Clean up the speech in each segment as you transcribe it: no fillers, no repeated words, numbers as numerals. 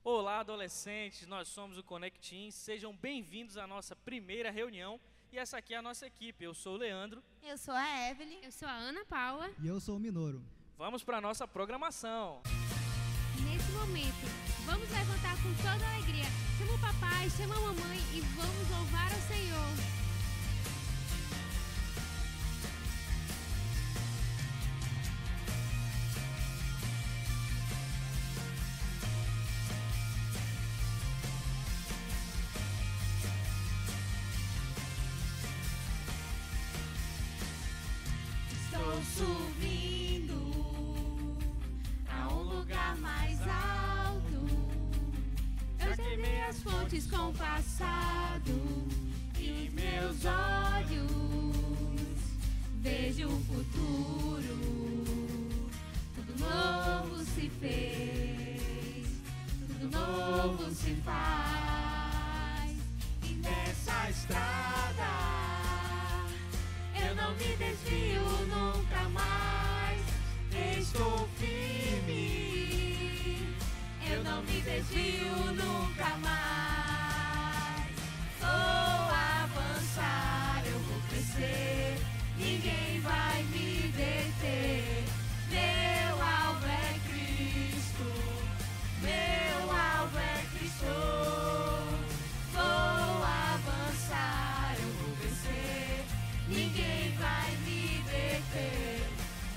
Olá, adolescentes, nós somos o Connect Team, sejam bem-vindos à nossa primeira reunião e essa aqui é a nossa equipe. Eu sou o Leandro. Eu sou a Evelyn. Eu sou a Ana Paula. E eu sou o Minoro. Vamos para a nossa programação. Nesse momento, vamos levantar com toda a alegria. Chama o papai, chama a mamãe e vamos louvar ao Senhor. Estou subindo a um lugar mais alto. Eu queimei as fontes com o passado e meus olhos vejo o futuro. Tudo novo se fez, tudo novo se faz. E nessa estrada eu não me desvio nunca mais. Estou firme, eu não me desvio nunca mais. Vou avançar, eu vou crescer, ninguém vai me deter. Meu alvo é Cristo, meu alvo é Cristo. Vou avançar, eu vou crescer, ninguém vai me deter.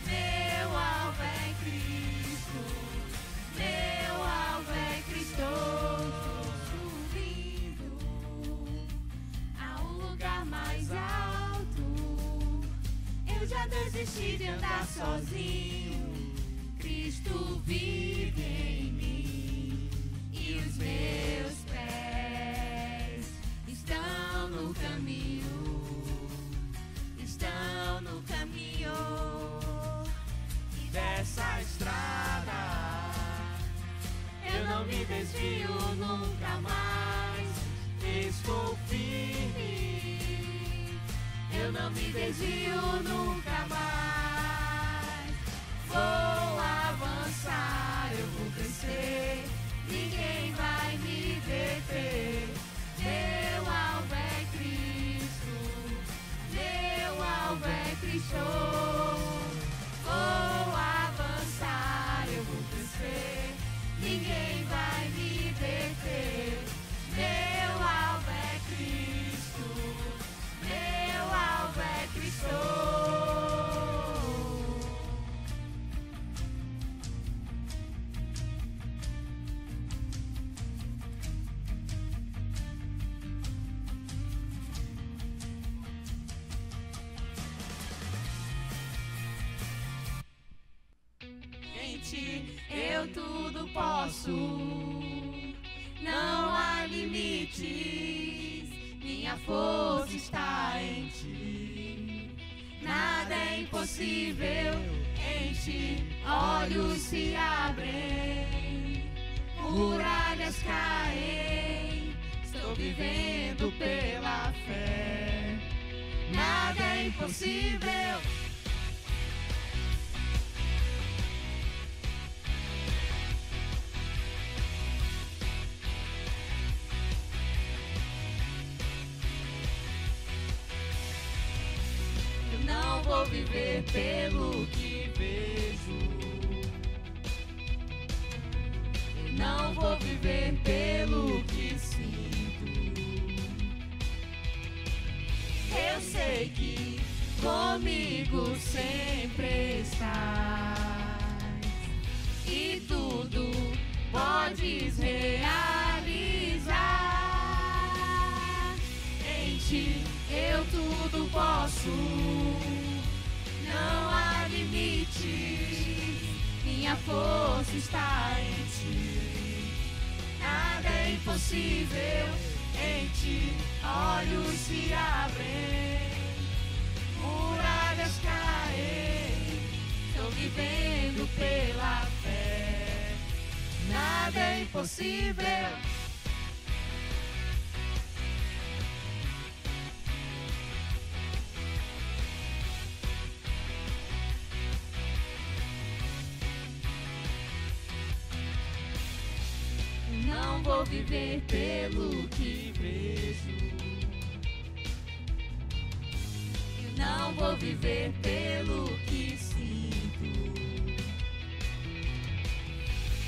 Meu alvo é Cristo, meu alvo é Cristo. Estou subindo a um lugar mais alto. Eu já desisti de andar sozinho. Cristo vive em mim e os meus pés estão no caminho. Estão no caminho. E dessa estrada eu não me desvio nunca mais. Estou firme, eu não me desvio nunca mais. Vou avançar, eu vou crescer, ninguém vai me deter. Meu alvo é Cristo, meu alvo é Cristo. Vou avançar, eu vou crescer, ninguém vai me deter. Meu alvo é Cristo, meu alvo é Cristo. Eu tudo posso, não há limites, minha força está em ti. Nada é impossível em ti, olhos se abrem, muralhas caem, estou vivendo pela fé. Nada é impossível. Não vou viver pelo que vejo, não vou viver pelo que sinto. Eu sei que comigo sempre estás e tudo podes realizar. Em ti eu tudo posso, não há limite, minha força está em ti. Nada é impossível em ti, olhos se abrem, muralhas caem, estou vivendo pela fé. Nada é impossível. Não não vou viver pelo que vejo. Eu não vou viver pelo que sinto.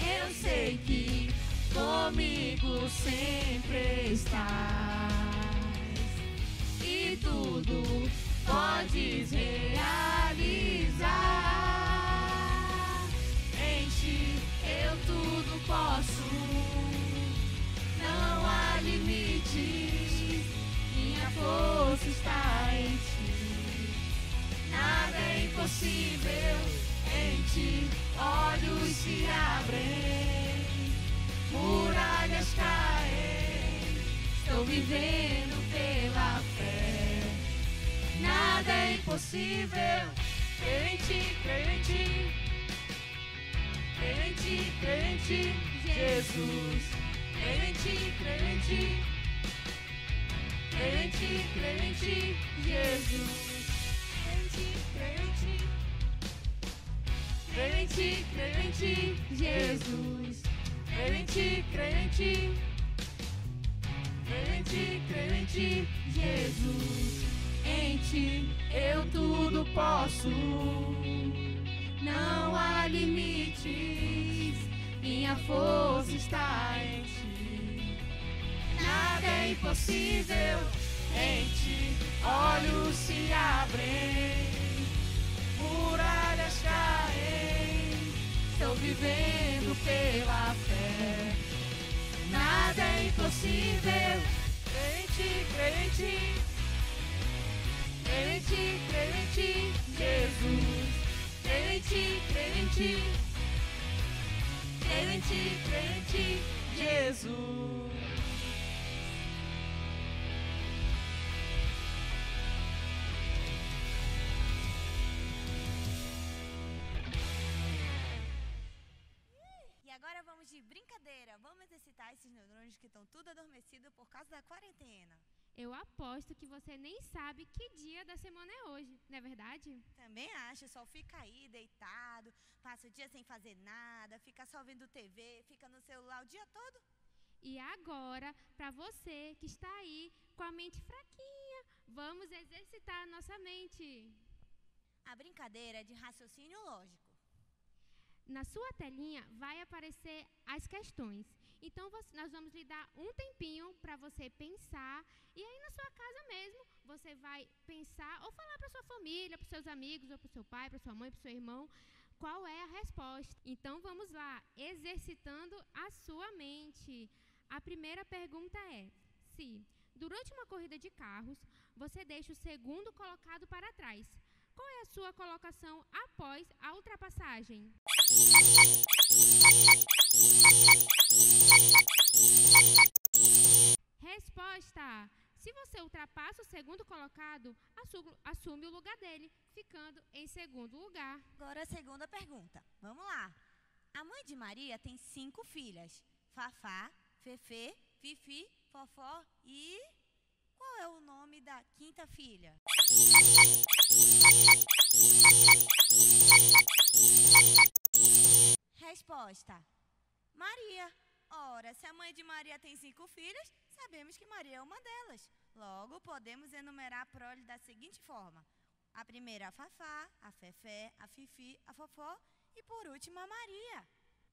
Eu sei que comigo sempre estás e tudo podes realizar. Em ti eu tudo posso, não há limites, minha força está em ti. Nada é impossível, em ti olhos se abrem, muralhas caem, estou vivendo pela fé. Nada é impossível, em ti, em ti, em ti, em ti, Jesus. Em ti, em ti, em ti, em ti, Jesus. Em ti, em ti, em ti, em ti, Jesus. Em ti, em ti, em ti, em ti, Jesus. Em ti eu tudo posso, não há limites, minha força está em ti. Nada é impossível, em ti olhos se abrem, muralhas caem, estou vivendo pela fé. Nada é impossível, em ti, em ti, em ti, em ti, Jesus. Em ti, em ti, em ti, em ti, Jesus. E agora vamos de brincadeira. Vamos exercitar esses neurônios que estão tudo adormecidos por causa da quarentena. Eu aposto que você nem sabe que dia da semana é hoje, não é verdade? Também acho, só fica aí deitado, passa o dia sem fazer nada, fica só vendo TV, fica no celular o dia todo. E agora, para você que está aí com a mente fraquinha, vamos exercitar a nossa mente. A brincadeira é de raciocínio lógico. Na sua telinha vai aparecer as questões. Então, nós vamos lhe dar um tempinho para você pensar. E aí, na sua casa mesmo, você vai pensar ou falar para sua família, para os seus amigos, ou para o seu pai, para sua mãe, para o seu irmão, qual é a resposta. Então, vamos lá, exercitando a sua mente. A primeira pergunta é: se durante uma corrida de carros, você deixa o segundo colocado para trás, qual é a sua colocação após a ultrapassagem? Resposta: se você ultrapassa o segundo colocado, assume o lugar dele, ficando em segundo lugar. Agora a segunda pergunta. Vamos lá. A mãe de Maria tem 5 filhas: Fafá, Fefê, Fifi, Fofó e... qual é o nome da quinta filha? Resposta: Maria. Ora, se a mãe de Maria tem 5 filhas, sabemos que Maria é uma delas. Logo, podemos enumerar a prole da seguinte forma: a primeira a Fafá, a Fefé, a Fifi, a Fofó e por último a Maria.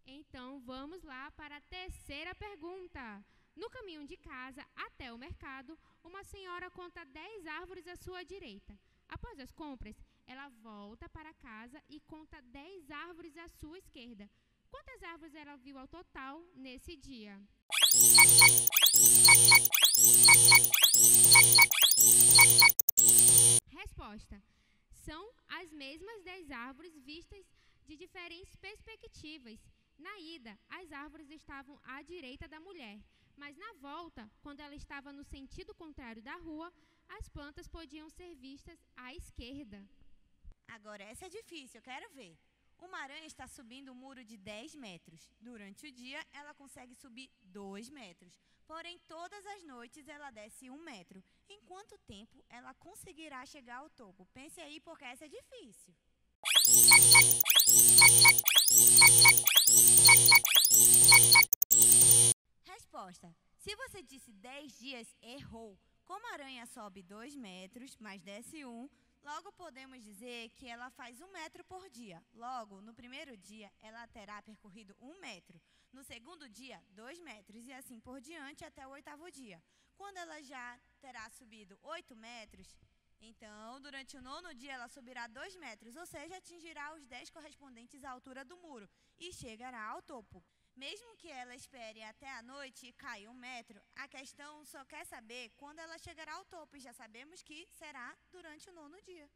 Então, vamos lá para a terceira pergunta. No caminho de casa até o mercado, uma senhora conta 10 árvores à sua direita. Após as compras, ela volta para casa e conta 10 árvores à sua esquerda. Quantas árvores ela viu ao total nesse dia? Resposta: são as mesmas 10 árvores vistas de diferentes perspectivas. Na ida, as árvores estavam à direita da mulher, mas na volta, quando ela estava no sentido contrário da rua, as plantas podiam ser vistas à esquerda. Agora essa é difícil, eu quero ver. Uma aranha está subindo um muro de 10 metros. Durante o dia, ela consegue subir 2 metros. Porém, todas as noites, ela desce 1 metro. Em quanto tempo ela conseguirá chegar ao topo? Pense aí, porque essa é difícil. Resposta. Se você disse 10 dias, errou. Como a aranha sobe 2 metros, mas desce 1, logo podemos dizer que ela faz 1 metro por dia. Logo, no primeiro dia, ela terá percorrido 1 metro. No segundo dia, 2 metros e assim por diante até o 8º dia. Quando ela já terá subido 8 metros, então, durante o 9º dia, ela subirá 2 metros, ou seja, atingirá os 10 correspondentes à altura do muro e chegará ao topo. Mesmo que ela espere até a noite e caia 1 metro, a questão só quer saber quando ela chegará ao topo, e já sabemos que será durante o 9º dia.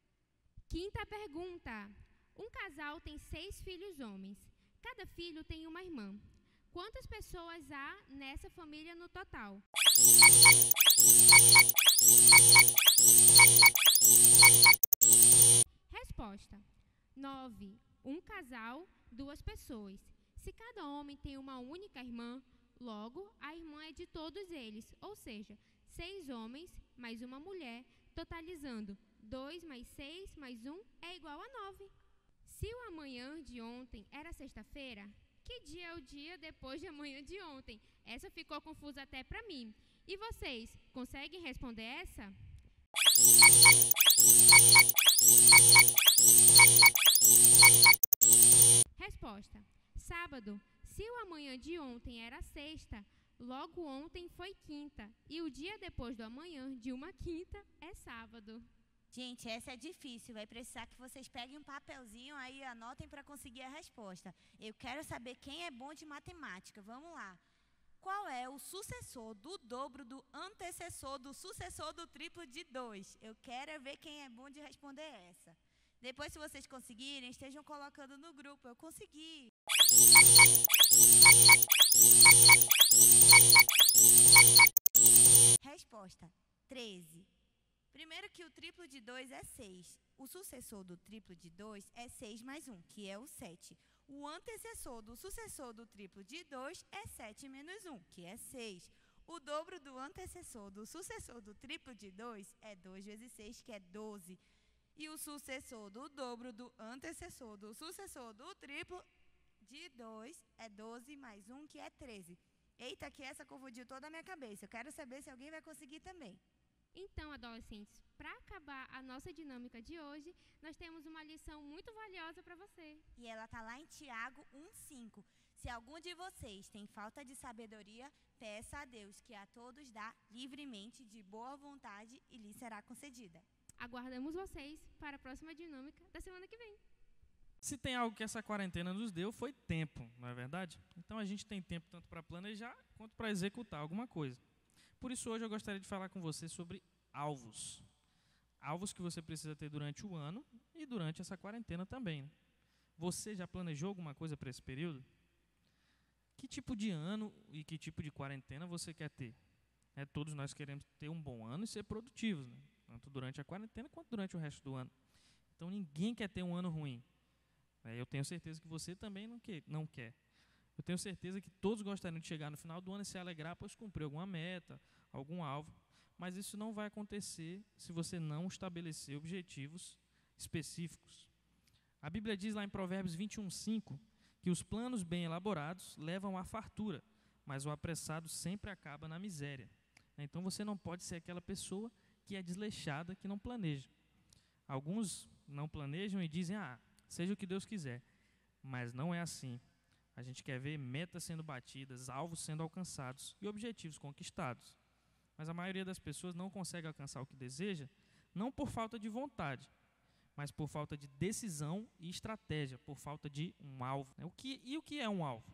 Quinta pergunta. Um casal tem 6 filhos homens. Cada filho tem uma irmã. Quantas pessoas há nessa família no total? Resposta. 9. Um casal, 2 pessoas. Se cada homem tem uma única irmã, logo a irmã é de todos eles, ou seja, 6 homens mais uma mulher, totalizando 2 mais 6 mais 1 é igual a 9. Se o amanhã de ontem era sexta-feira, que dia é o dia depois de amanhã de ontem? Essa ficou confusa até para mim. E vocês, conseguem responder essa? Resposta. Sábado. Se o amanhã de ontem era sexta, logo ontem foi quinta. E o dia depois do amanhã de uma quinta é sábado. Gente, essa é difícil. Vai precisar que vocês peguem um papelzinho aí e anotem para conseguir a resposta. Eu quero saber quem é bom de matemática. Vamos lá. Qual é o sucessor do dobro do antecessor do sucessor do triplo de 2? Eu quero ver quem é bom de responder essa. Depois, se vocês conseguirem, estejam colocando no grupo. Eu consegui. Resposta. 13. Primeiro que o triplo de 2 é 6. O sucessor do triplo de 2 é 6 mais 1, que é o 7. O antecessor do sucessor do triplo de 2 é 7 menos 1, que é 6. O dobro do antecessor do sucessor do triplo de 2 é 2 vezes 6, que é 12. E o sucessor do dobro do antecessor do sucessor do triplo de 2 é 12 mais 1, que é 13. Eita, que essa confundiu toda a minha cabeça. Eu quero saber se alguém vai conseguir também. Então, adolescentes, para acabar a nossa dinâmica de hoje, nós temos uma lição muito valiosa para você. E ela está lá em Tiago 1,5. Se algum de vocês tem falta de sabedoria, peça a Deus, que a todos dá livremente, de boa vontade, e lhe será concedida. Aguardamos vocês para a próxima dinâmica da semana que vem. Se tem algo que essa quarentena nos deu, foi tempo, não é verdade? Então a gente tem tempo tanto para planejar quanto para executar alguma coisa. Por isso hoje eu gostaria de falar com você sobre alvos. Alvos que você precisa ter durante o ano e durante essa quarentena também, né? Você já planejou alguma coisa para esse período? Que tipo de ano e que tipo de quarentena você quer ter? Todos nós queremos ter um bom ano e ser produtivos, né? Tanto durante a quarentena quanto durante o resto do ano. Então ninguém quer ter um ano ruim. Eu tenho certeza que você também não quer. Eu tenho certeza que todos gostariam de chegar no final do ano e se alegrar, pois cumprir alguma meta, algum alvo. Mas isso não vai acontecer se você não estabelecer objetivos específicos. A Bíblia diz lá em Provérbios 21:5 que os planos bem elaborados levam à fartura, mas o apressado sempre acaba na miséria. Então você não pode ser aquela pessoa que é desleixada, que não planeja. Alguns não planejam e dizem, seja o que Deus quiser. Mas não é assim. A gente quer ver metas sendo batidas, alvos sendo alcançados e objetivos conquistados. Mas a maioria das pessoas não consegue alcançar o que deseja, não por falta de vontade, mas por falta de decisão e estratégia, por falta de um alvo. O que é um alvo?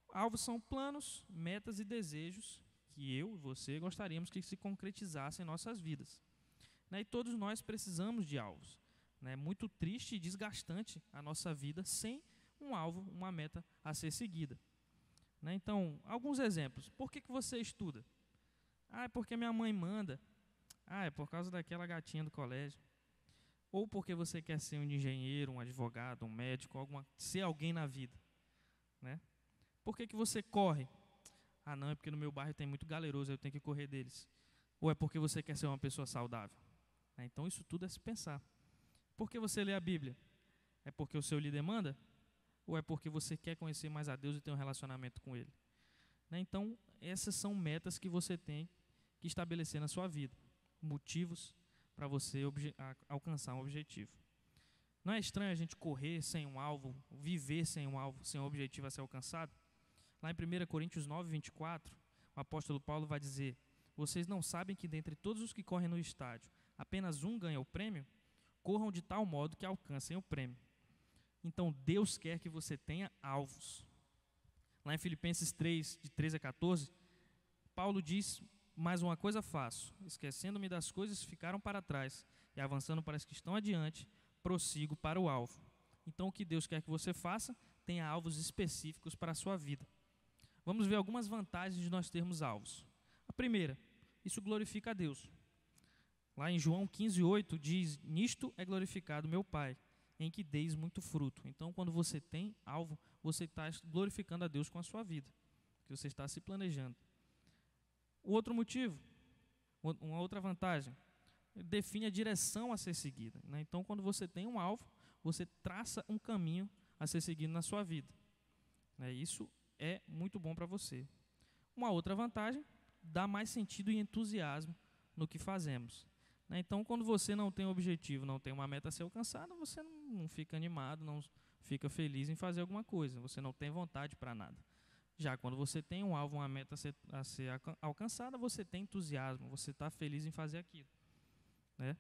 Alvos são planos, metas e desejos que eu e você gostaríamos que se concretizassem em nossas vidas. E todos nós precisamos de alvos. É muito triste e desgastante a nossa vida sem um alvo, uma meta a ser seguida. Então, alguns exemplos. Por que você estuda? É porque minha mãe manda. É por causa daquela gatinha do colégio. Ou porque você quer ser um engenheiro, um advogado, um médico, ser alguém na vida. Por que você corre? Não, é porque no meu bairro tem muito galeroso, eu tenho que correr deles. Ou é porque você quer ser uma pessoa saudável? Então, isso tudo é se pensar. Por que você lê a Bíblia? É porque o seu líder manda? Ou é porque você quer conhecer mais a Deus e ter um relacionamento com Ele? Então, essas são metas que você tem que estabelecer na sua vida, motivos para você alcançar um objetivo. Não é estranho a gente correr sem um alvo, viver sem um alvo, sem um objetivo a ser alcançado? Lá em 1 Coríntios 9, 24, o apóstolo Paulo vai dizer: vocês não sabem que dentre todos os que correm no estádio, apenas um ganha o prêmio? Corram de tal modo que alcancem o prêmio. Então Deus quer que você tenha alvos. Lá em Filipenses 3, de 13 a 14, Paulo diz: mas uma coisa faço, esquecendo-me das coisas que ficaram para trás e avançando para as que estão adiante, prossigo para o alvo. Então o que Deus quer que você faça, tenha alvos específicos para a sua vida. Vamos ver algumas vantagens de nós termos alvos. A primeira, isso glorifica a Deus. Lá em João 15:8 diz: nisto é glorificado meu Pai, em que deis muito fruto. Então, quando você tem alvo, você está glorificando a Deus com a sua vida, que você está se planejando. O outro motivo, uma outra vantagem, define a direção a ser seguida, né? Então, quando você tem um alvo, você traça um caminho a ser seguido na sua vida, né? Isso é muito bom para você. Uma outra vantagem, dá mais sentido e entusiasmo no que fazemos, né? Então, quando você não tem um objetivo, não tem uma meta a ser alcançada, você não fica animado, não fica feliz em fazer alguma coisa, você não tem vontade para nada. Já quando você tem um alvo, uma meta a ser alcançada, você tem entusiasmo, você está feliz em fazer aquilo, né?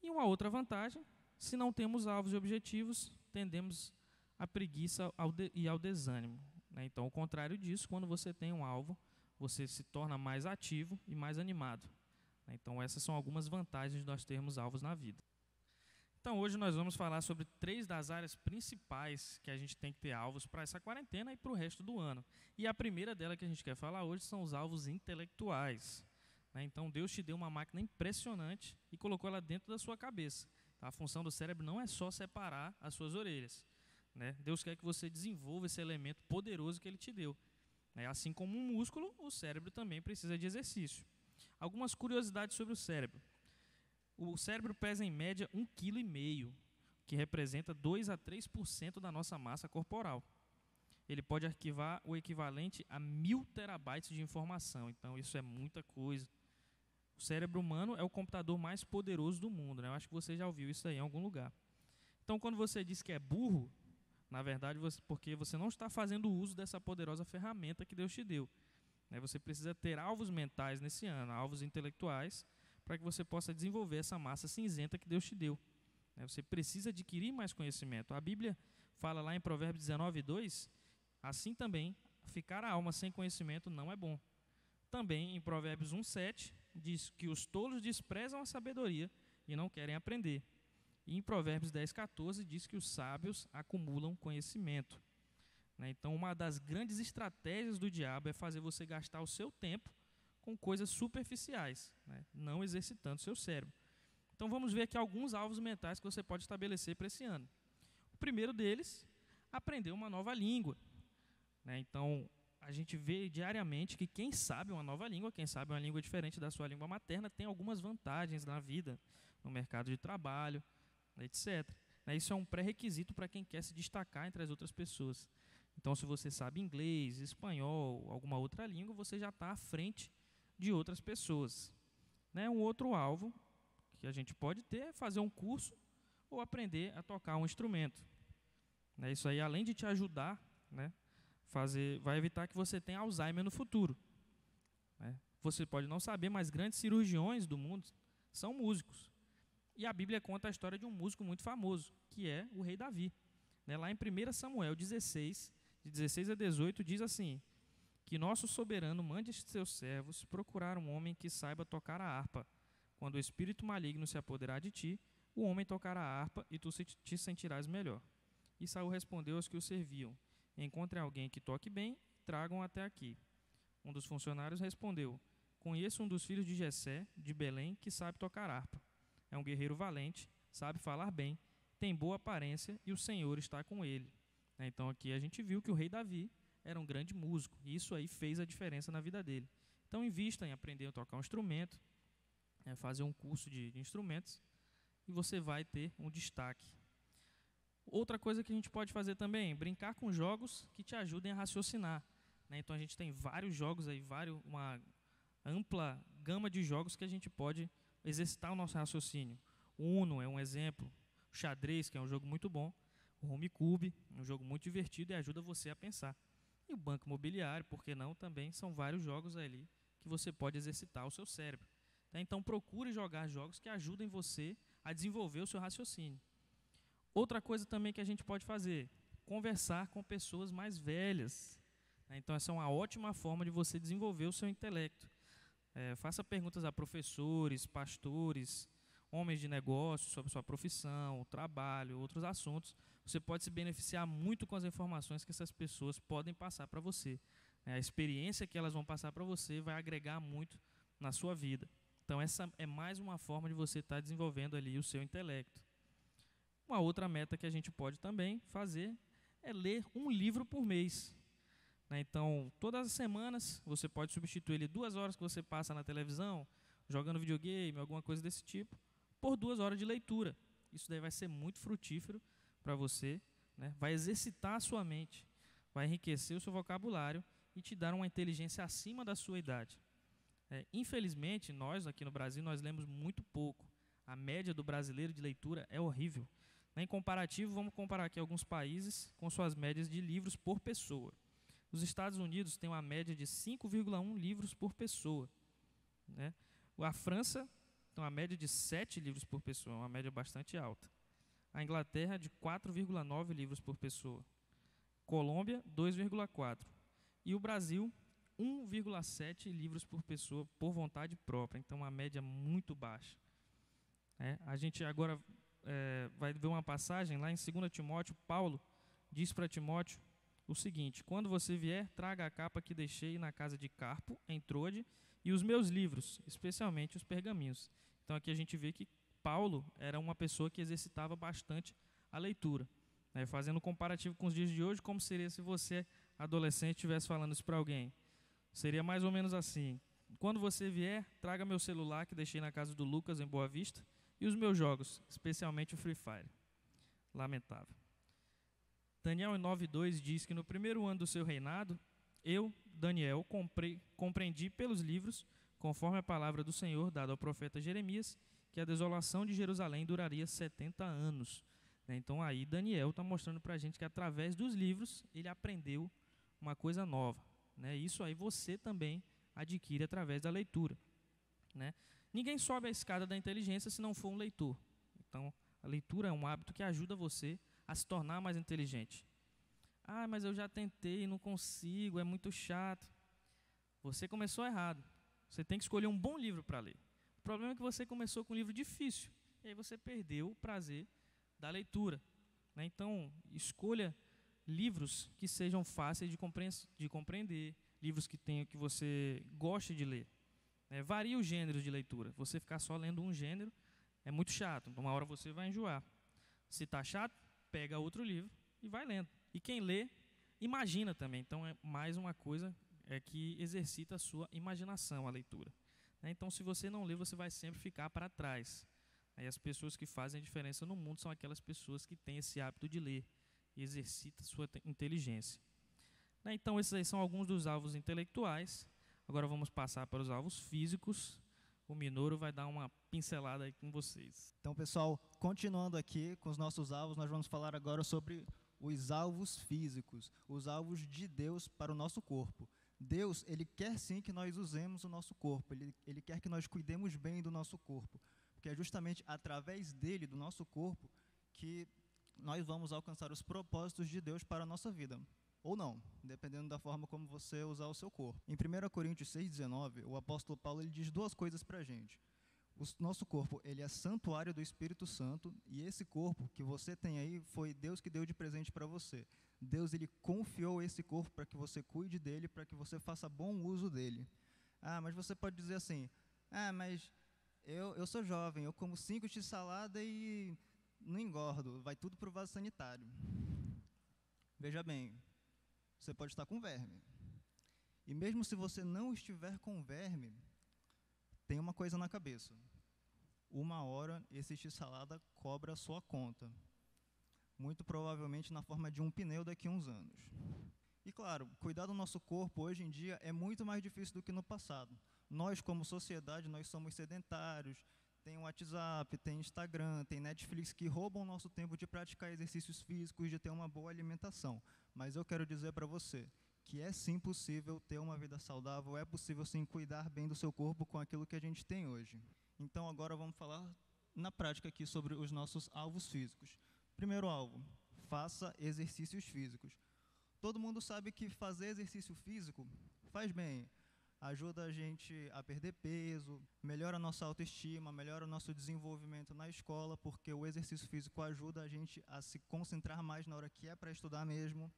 E uma outra vantagem, se não temos alvos e objetivos, tendemos à preguiça e ao desânimo, né? Então, ao contrário disso, quando você tem um alvo, você se torna mais ativo e mais animado, né? Então, essas são algumas vantagens de nós termos alvos na vida. Então, hoje nós vamos falar sobre 3 das áreas principais que a gente tem que ter alvos para essa quarentena e para o resto do ano. E a primeira dela que a gente quer falar hoje são os alvos intelectuais, né? Então, Deus te deu uma máquina impressionante e colocou ela dentro da sua cabeça. A função do cérebro não é só separar as suas orelhas, né? Deus quer que você desenvolva esse elemento poderoso que Ele te deu, né? Assim como um músculo, o cérebro também precisa de exercício. Algumas curiosidades sobre o cérebro. O cérebro pesa em média 1,5 kg, que representa 2 a 3% da nossa massa corporal. Ele pode arquivar o equivalente a 1000 terabytes de informação, então isso é muita coisa. O cérebro humano é o computador mais poderoso do mundo, né? Eu acho que você já ouviu isso aí em algum lugar. Então, quando você diz que é burro, na verdade, porque você não está fazendo uso dessa poderosa ferramenta que Deus te deu, né? Você precisa ter alvos mentais nesse ano, alvos intelectuais, para que você possa desenvolver essa massa cinzenta que Deus te deu, né? Você precisa adquirir mais conhecimento. A Bíblia fala lá em Provérbios 19:2, assim também, ficar a alma sem conhecimento não é bom. Também em Provérbios 1:7, diz que os tolos desprezam a sabedoria e não querem aprender. E em Provérbios 10:14 diz que os sábios acumulam conhecimento, né? Então, uma das grandes estratégias do diabo é fazer você gastar o seu tempo com coisas superficiais, né? Não exercitando seu cérebro. Então, vamos ver aqui alguns alvos mentais que você pode estabelecer para esse ano. O primeiro deles, aprender uma nova língua, né? Então, a gente vê diariamente que quem sabe uma nova língua, quem sabe uma língua diferente da sua língua materna, tem algumas vantagens na vida, no mercado de trabalho, etc. Isso é um pré-requisito para quem quer se destacar entre as outras pessoas. Então, se você sabe inglês, espanhol, alguma outra língua, você já está à frente de outras pessoas, né? Um outro alvo que a gente pode ter é fazer um curso ou aprender a tocar um instrumento, né? Isso aí, além de te ajudar, né, vai evitar que você tenha Alzheimer no futuro, né? Você pode não saber, mas grandes cirurgiões do mundo são músicos. E a Bíblia conta a história de um músico muito famoso, que é o rei Davi, né? Lá em 1 Samuel 16, de 16 a 18, diz assim: que nosso soberano mande seus servos procurar um homem que saiba tocar a harpa. Quando o espírito maligno se apoderar de ti, o homem tocará a harpa e tu te sentirás melhor. E Saul respondeu aos que o serviam: encontrem alguém que toque bem e tragam até aqui. Um dos funcionários respondeu: conheço um dos filhos de Jessé, de Belém, que sabe tocar harpa. É um guerreiro valente, sabe falar bem, tem boa aparência e o Senhor está com ele. Então aqui a gente viu que o rei Davi era um grande músico, e isso aí fez a diferença na vida dele. Então, invista em aprender a tocar um instrumento, fazer um curso de instrumentos, e você vai ter um destaque. Outra coisa que a gente pode fazer também, brincar com jogos que te ajudem a raciocinar, né? Então a gente tem vários jogos aí, uma ampla gama de jogos que a gente pode exercitar o nosso raciocínio. O Uno é um exemplo, o xadrez, que é um jogo muito bom, o Home Cube, um jogo muito divertido e ajuda você a pensar. E o Banco Imobiliário, por que não, também são vários jogos ali que você pode exercitar o seu cérebro. Tá? Então procure jogar jogos que ajudem você a desenvolver o seu raciocínio. Outra coisa também que a gente pode fazer, conversar com pessoas mais velhas. Né? Então essa é uma ótima forma de você desenvolver o seu intelecto. Faça perguntas a professores, pastores, homens de negócios sobre sua profissão, trabalho, outros assuntos. Você pode se beneficiar muito com as informações que essas pessoas podem passar para você. A experiência que elas vão passar para você vai agregar muito na sua vida. Então essa é mais uma forma de você estar desenvolvendo ali o seu intelecto. Uma outra meta que a gente pode também fazer é ler um livro por mês. Então, todas as semanas, você pode substituir ele 2 horas que você passa na televisão, jogando videogame, alguma coisa desse tipo, por 2 horas de leitura. Isso daí vai ser muito frutífero para você, né? Vai exercitar a sua mente, vai enriquecer o seu vocabulário e te dar uma inteligência acima da sua idade. Infelizmente, nós aqui no Brasil, nós lemos muito pouco. A média do brasileiro de leitura é horrível. Em comparativo, vamos comparar aqui alguns países com suas médias de livros por pessoa. Os Estados Unidos têm uma média de 5,1 livros por pessoa. Né? A França tem uma média de 7 livros por pessoa, uma média bastante alta. A Inglaterra, de 4,9 livros por pessoa. Colômbia, 2,4. E o Brasil, 1,7 livros por pessoa por vontade própria. Então, uma média muito baixa. A gente agora vai ver uma passagem lá em 2 Timóteo. Paulo diz para Timóteo o seguinte: quando você vier, traga a capa que deixei na casa de Carpo, em Troade, e os meus livros, especialmente os pergaminhos. Então aqui a gente vê que Paulo era uma pessoa que exercitava bastante a leitura. Fazendo um comparativo com os dias de hoje, como seria se você, adolescente, estivesse falando isso para alguém? Seria mais ou menos assim: quando você vier, traga meu celular que deixei na casa do Lucas, em Boa Vista, e os meus jogos, especialmente o Free Fire. Lamentável. Daniel 9,2 diz que no primeiro ano do seu reinado, eu, Daniel, compreendi pelos livros, conforme a palavra do Senhor dada ao profeta Jeremias, que a desolação de Jerusalém duraria 70 anos. Então aí Daniel está mostrando para a gente que através dos livros ele aprendeu uma coisa nova. Isso aí você também adquire através da leitura. Ninguém sobe a escada da inteligência se não for um leitor. Então a leitura é um hábito que ajuda você a se tornar mais inteligente. Mas eu já tentei e não consigo, é muito chato. Você começou errado. Você tem que escolher um bom livro para ler. O problema é que você começou com um livro difícil, e aí você perdeu o prazer da leitura. Então, escolha livros que sejam fáceis de compreender, livros que você goste de ler. Varie os gêneros de leitura. Você ficar só lendo um gênero é muito chato, uma hora você vai enjoar. Se está chato, pega outro livro e vai lendo. E quem lê, imagina também. Então, é mais uma coisa que exercita a sua imaginação, a leitura. Então, se você não lê, você vai sempre ficar para trás. E as pessoas que fazem a diferença no mundo são aquelas pessoas que têm esse hábito de ler e exercitam a sua inteligência. Então, esses aí são alguns dos alvos intelectuais. Agora vamos passar para os alvos físicos. O Minoru vai dar uma pincelada aí com vocês. Então, pessoal, continuando aqui com os nossos alvos, nós vamos falar agora sobre os alvos físicos, os alvos de Deus para o nosso corpo. Deus, Ele quer sim que nós usemos o nosso corpo, Ele quer que nós cuidemos bem do nosso corpo, porque é justamente através dele, do nosso corpo, que nós vamos alcançar os propósitos de Deus para a nossa vida. Ou não, dependendo da forma como você usar o seu corpo. Em 1 Coríntios 6,19, o apóstolo Paulo ele diz 2 coisas para a gente. O nosso corpo ele é santuário do Espírito Santo, e esse corpo que você tem aí foi Deus que deu de presente para você. Deus ele confiou esse corpo para que você cuide dele, para que você faça bom uso dele. Mas você pode dizer assim, mas eu sou jovem, eu como 5 de salada e não engordo, vai tudo para o vaso sanitário. Veja bem, você pode estar com verme. E mesmo se você não estiver com verme, tem uma coisa na cabeça. Uma hora esse x-salada cobra a sua conta. Muito provavelmente na forma de um pneu daqui a uns anos. E claro, cuidar do nosso corpo hoje em dia é muito mais difícil do que no passado. Nós, como sociedade, nós somos sedentários, tem WhatsApp, tem Instagram, tem Netflix que roubam o nosso tempo de praticar exercícios físicos, de ter uma boa alimentação. Mas eu quero dizer para você que é sim possível ter uma vida saudável, é possível sim cuidar bem do seu corpo com aquilo que a gente tem hoje. Então agora vamos falar na prática aqui sobre os nossos alvos físicos. Primeiro alvo, faça exercícios físicos. Todo mundo sabe que fazer exercício físico faz bem. Ajuda a gente a perder peso, melhora a nossa autoestima, melhora o nosso desenvolvimento na escola, porque o exercício físico ajuda a gente a se concentrar mais na hora que é para estudar mesmo.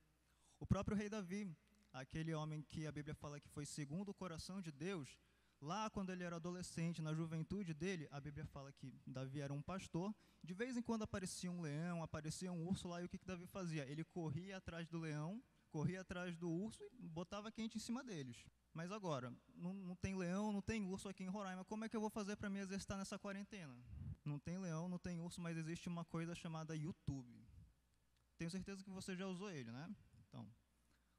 O próprio rei Davi, aquele homem que a Bíblia fala que foi segundo o coração de Deus, lá quando ele era adolescente, na juventude dele, a Bíblia fala que Davi era um pastor, de vez em quando aparecia um leão, aparecia um urso lá, e o que Davi fazia? Ele corria atrás do leão, corria atrás do urso e botava quente em cima deles. Mas agora, não tem leão, não tem urso aqui em Roraima, como é que eu vou fazer para me exercitar nessa quarentena? Não tem leão, não tem urso, mas existe uma coisa chamada YouTube. Tenho certeza que você já usou ele, né? Então,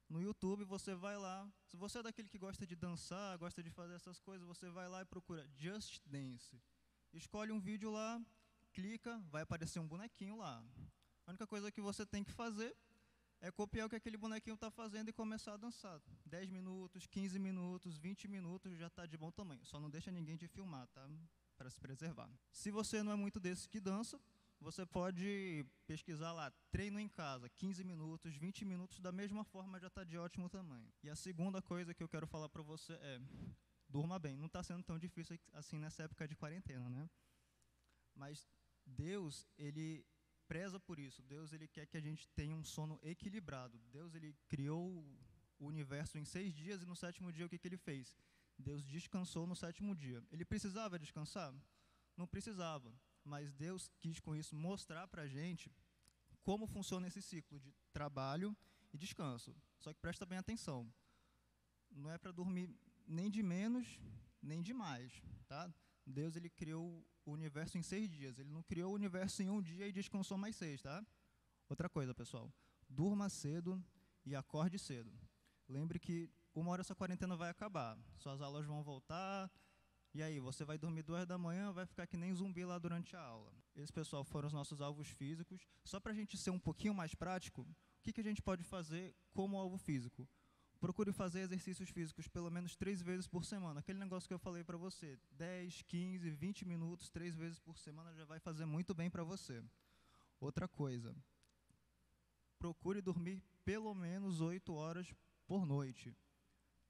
no YouTube você vai lá, se você é daquele que gosta de dançar, gosta de fazer essas coisas, você vai lá e procura Just Dance. Escolhe um vídeo lá, clica, vai aparecer um bonequinho lá. A única coisa que você tem que fazer é copiar o que aquele bonequinho está fazendo e começar a dançar. 10 minutos, 15 minutos, 20 minutos, já está de bom tamanho. Só não deixa ninguém de filmar, tá? Para se preservar. Se você não é muito desse que dança, você pode pesquisar lá, treino em casa, 15 minutos, 20 minutos, da mesma forma já está de ótimo tamanho. E a segunda coisa que eu quero falar para você é, durma bem. Não está sendo tão difícil assim nessa época de quarentena, né? Mas Deus, Ele preza por isso. Deus, Ele quer que a gente tenha um sono equilibrado. Deus, Ele criou o universo em 6 dias e no 7º dia o que Ele fez? Deus descansou no 7º dia. Ele precisava descansar? Não precisava. Mas Deus quis com isso mostrar para a gente como funciona esse ciclo de trabalho e descanso. Só que presta bem atenção. Não é para dormir nem de menos, nem de mais, tá? Deus, Ele criou o universo em 6 dias. Ele não criou o universo em 1 dia e descansou mais 6, tá? Outra coisa, pessoal. Durma cedo e acorde cedo. Lembre que uma hora essa quarentena vai acabar. Suas aulas vão voltar. E aí, você vai dormir 2 da manhã, vai ficar que nem zumbi lá durante a aula. Esses, pessoal, foram os nossos alvos físicos. Só para a gente ser um pouquinho mais prático, o que a gente pode fazer como alvo físico? Procure fazer exercícios físicos pelo menos 3 vezes por semana. Aquele negócio que eu falei para você, 10, 15, 20 minutos, 3 vezes por semana já vai fazer muito bem para você. Outra coisa, procure dormir pelo menos 8 horas por noite.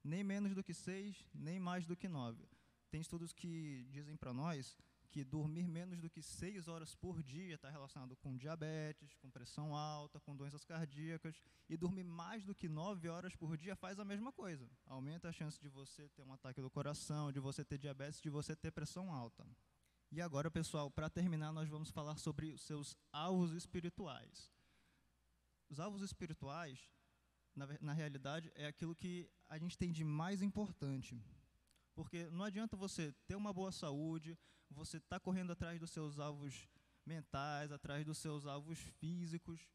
Nem menos do que 6, nem mais do que 9. Tem estudos que dizem para nós que dormir menos do que 6 horas por dia está relacionado com diabetes, com pressão alta, com doenças cardíacas, e dormir mais do que 9 horas por dia faz a mesma coisa. Aumenta a chance de você ter um ataque do coração, de você ter diabetes, de você ter pressão alta. E agora, pessoal, para terminar, nós vamos falar sobre os seus alvos espirituais. Os alvos espirituais, na realidade, é aquilo que a gente tem de mais importante. Porque não adianta você ter uma boa saúde, você está correndo atrás dos seus alvos mentais, atrás dos seus alvos físicos,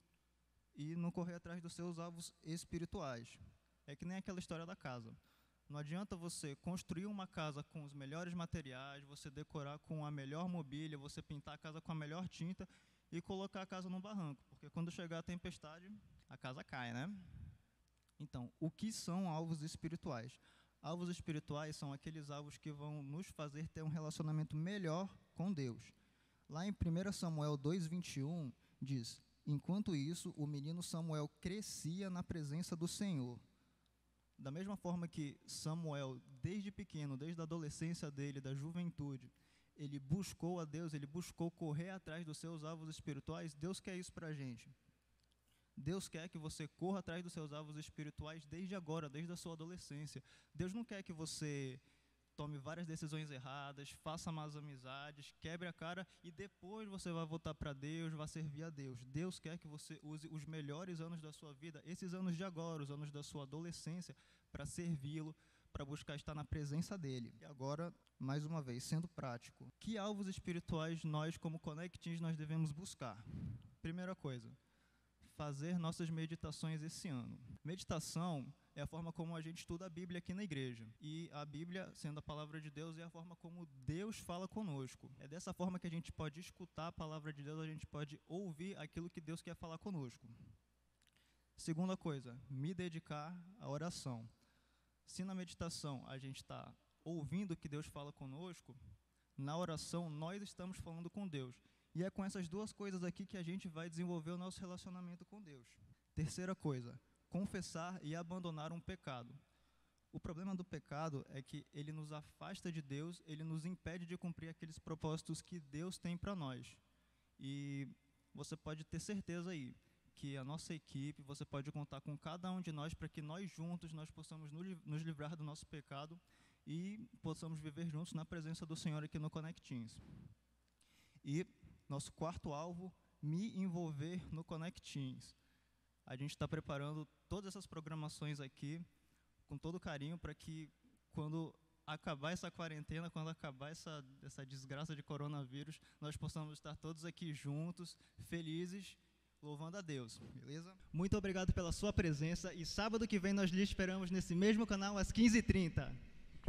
e não correr atrás dos seus alvos espirituais. É que nem aquela história da casa. Não adianta você construir uma casa com os melhores materiais, você decorar com a melhor mobília, você pintar a casa com a melhor tinta e colocar a casa num barranco. Porque quando chegar a tempestade, a casa cai, né? Então, o que são alvos espirituais? Alvos espirituais são aqueles alvos que vão nos fazer ter um relacionamento melhor com Deus. Lá em 1 Samuel 2:21 diz: enquanto isso, o menino Samuel crescia na presença do Senhor. Da mesma forma que Samuel, desde pequeno, desde a adolescência dele, da juventude, ele buscou a Deus, ele buscou correr atrás dos seus alvos espirituais, Deus quer isso para a gente. Deus quer que você corra atrás dos seus alvos espirituais desde agora, desde a sua adolescência. Deus não quer que você tome várias decisões erradas, faça más amizades, quebre a cara e depois você vai voltar para Deus, vai servir a Deus. Deus quer que você use os melhores anos da sua vida, esses anos de agora, os anos da sua adolescência, para servi-lo, para buscar estar na presença dele. E agora, mais uma vez, sendo prático, que alvos espirituais nós, como Connect Teens, nós devemos buscar? Primeira coisa, fazer nossas meditações esse ano. Meditação é a forma como a gente estuda a Bíblia aqui na igreja. E a Bíblia, sendo a palavra de Deus, é a forma como Deus fala conosco. É dessa forma que a gente pode escutar a palavra de Deus, a gente pode ouvir aquilo que Deus quer falar conosco. Segunda coisa, me dedicar à oração. Se na meditação a gente está ouvindo o que Deus fala conosco, na oração nós estamos falando com Deus. E é com essas duas coisas aqui que a gente vai desenvolver o nosso relacionamento com Deus. Terceira coisa, confessar e abandonar um pecado. O problema do pecado é que ele nos afasta de Deus, ele nos impede de cumprir aqueles propósitos que Deus tem para nós. E você pode ter certeza aí que a nossa equipe, você pode contar com cada um de nós para que nós juntos nós possamos nos livrar do nosso pecado e possamos viver juntos na presença do Senhor aqui no Connect Teens. E nosso quarto alvo, me envolver no Connect Teens. A gente está preparando todas essas programações aqui com todo carinho para que quando acabar essa quarentena, quando acabar essa desgraça de coronavírus, nós possamos estar todos aqui juntos, felizes, louvando a Deus, beleza? Muito obrigado pela sua presença e sábado que vem nós lhe esperamos nesse mesmo canal às 15h30.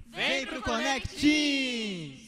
Vem pro Connect Teens!